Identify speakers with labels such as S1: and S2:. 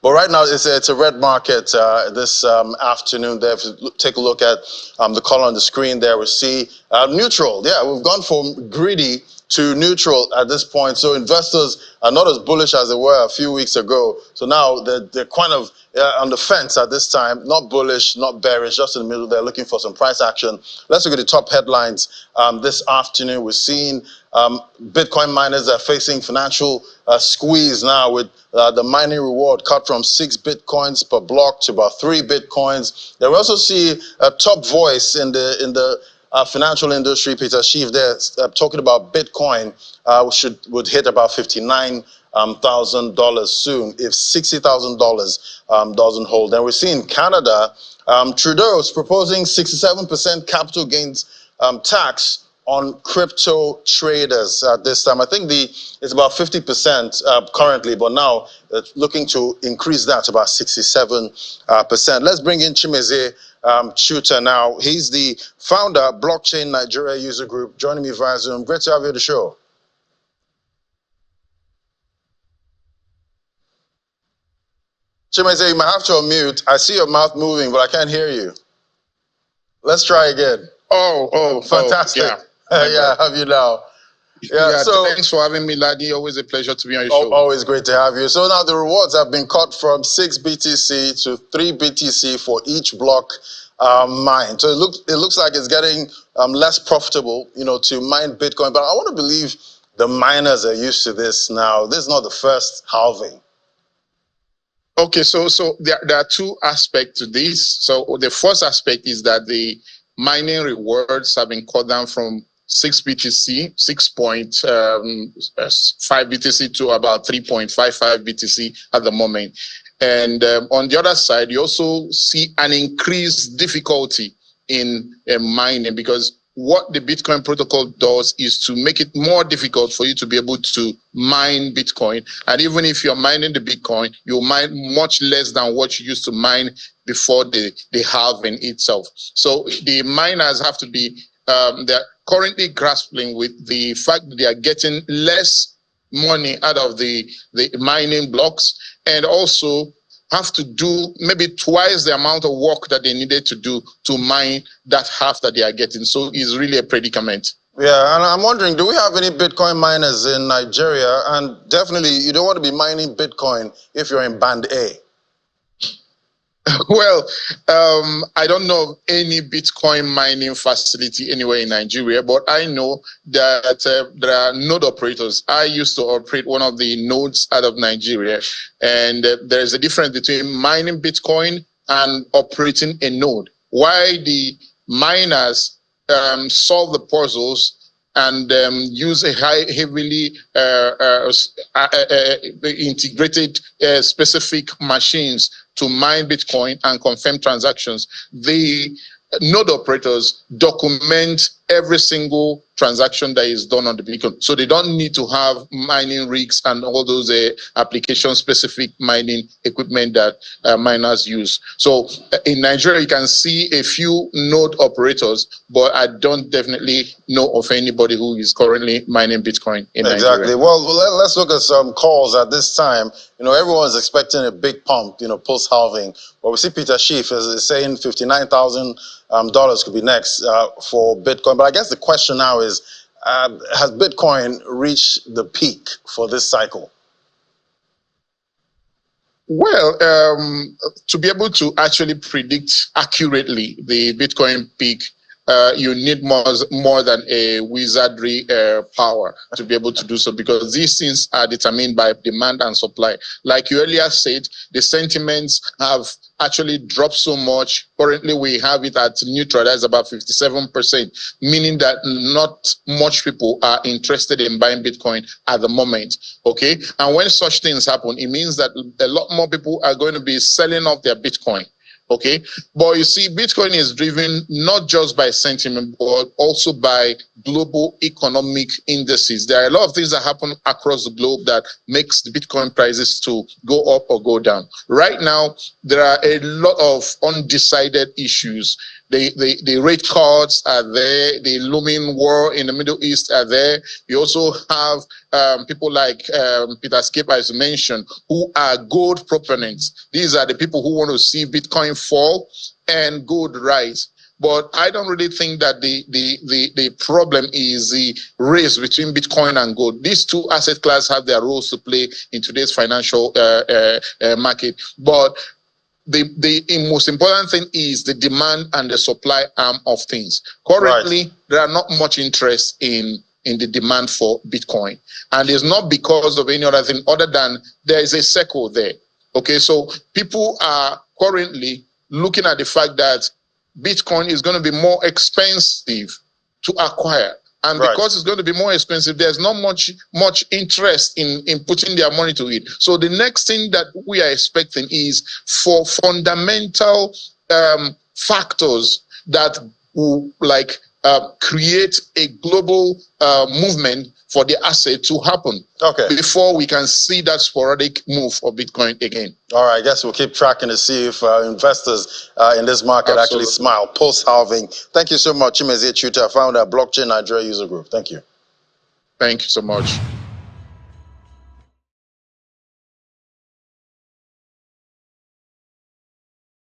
S1: But right now, it's a red market this afternoon. There, if you take a look at the color on the screen there, we see neutral. Yeah, we've gone from greedy to neutral at this point. So investors are not as bullish as they were a few weeks ago. So now they're kind of on the fence at this time, not bullish, not bearish, just in the middle. They're looking for some price action. Let's look at the top headlines this afternoon. We're seeing Bitcoin miners are facing financial squeeze now with the mining reward cut from 6 Bitcoins per block to about 3 Bitcoins. They also see a top voice in the financial industry, Peter Schiff, there talking about Bitcoin would hit about $59,000 soon if $60,000 doesn't hold. And we're seeing Canada, Trudeau's proposing 67% capital gains tax on crypto traders at this time. I think it's about 50% currently, but now looking to increase that to about 67%. Let's bring in Chimezie Chuta now. He's the founder of Blockchain Nigeria User Group, joining me via Zoom. Great to have you on the show. Chimezie, you might have to unmute. I see your mouth moving, but I can't hear you. Let's try again.
S2: Oh,
S1: fantastic. Yeah, have you now.
S2: Yeah, so thanks for having me, Ladi. Always a pleasure to be on your show.
S1: Always great to have you. So now the rewards have been cut from 6 BTC to 3 BTC for each block mined. So it looks like it's getting less profitable, to mine Bitcoin. But I want to believe the miners are used to this now. This is not the first halving.
S2: Okay, so there are two aspects to this. So the first aspect is that the mining rewards have been cut down from 6 BTC, 6.5 BTC to about 3.55 BTC at the moment. And on the other side, you also see an increased difficulty in mining, because what the Bitcoin protocol does is to make it more difficult for you to be able to mine Bitcoin. And even if you're mining the Bitcoin, you'll mine much less than what you used to mine before the halving itself. So the miners have to be, they're currently grappling with the fact that they are getting less money out of the mining blocks, and also have to do maybe twice the amount of work that they needed to do to mine that half that they are getting. So it's really a predicament.
S1: Yeah, and I'm wondering, do we have any Bitcoin miners in Nigeria? And definitely, you don't want to be mining Bitcoin if you're in Band A.
S2: Well, I don't know of any Bitcoin mining facility anywhere in Nigeria, but I know that there are node operators. I used to operate one of the nodes out of Nigeria, and there's a difference between mining Bitcoin and operating a node. Why the miners solve the puzzles and use a heavily integrated specific machines to mine Bitcoin and confirm transactions, the node operators document every single transaction that is done on the Bitcoin. So they don't need to have mining rigs and all those application-specific mining equipment that miners use. So in Nigeria, you can see a few node operators, but I don't definitely know of anybody who is currently mining Bitcoin in Nigeria.
S1: Exactly. Well, let's look at some calls at this time. Everyone's expecting a big pump, post-halving. But we see Peter Schiff is saying $59,000 could be next for Bitcoin. But I guess the question now is, has Bitcoin reached the peak for this cycle?
S2: Well, to be able to actually predict accurately the Bitcoin peak, you need more than a wizardry power to be able to do so, because these things are determined by demand and supply. Like you earlier said, the sentiments have actually dropped so much. Currently, we have it at neutral. That's about 57%, meaning that not much people are interested in buying Bitcoin at the moment. Okay, and when such things happen, it means that a lot more people are going to be selling off their Bitcoin. Okay, but you see, Bitcoin is driven not just by sentiment, but also by global economic indices. There are a lot of things that happen across the globe that makes the Bitcoin prices to go up or go down. Right now, there are a lot of undecided issues the rate cuts are there, the looming war in the Middle East are there. You also have people like Peter Schiff, as you mentioned, who are gold proponents. These are the people who want to see Bitcoin fall and gold rise. But I don't really think that the problem is the race between Bitcoin and gold. These two asset classes have their roles to play in today's financial market. But the most important thing is the demand and the supply arm of things. Currently, there are not much interest in the demand for Bitcoin. And it's not because of any other thing other than there is a circle there. Okay, so people are currently looking at the fact that Bitcoin is going to be more expensive to acquire. And because it's going to be more expensive, there's not much interest in putting their money to it. So the next thing that we are expecting is for fundamental factors that will create a global movement for the asset to happen before we can see that sporadic move of Bitcoin again.
S1: All right, I guess we'll keep tracking to see if investors in this market actually smile post-halving. Thank you so much, Chimezie Chuta, founder of Blockchain Nigeria User Group. Thank you.
S2: Thank you so much.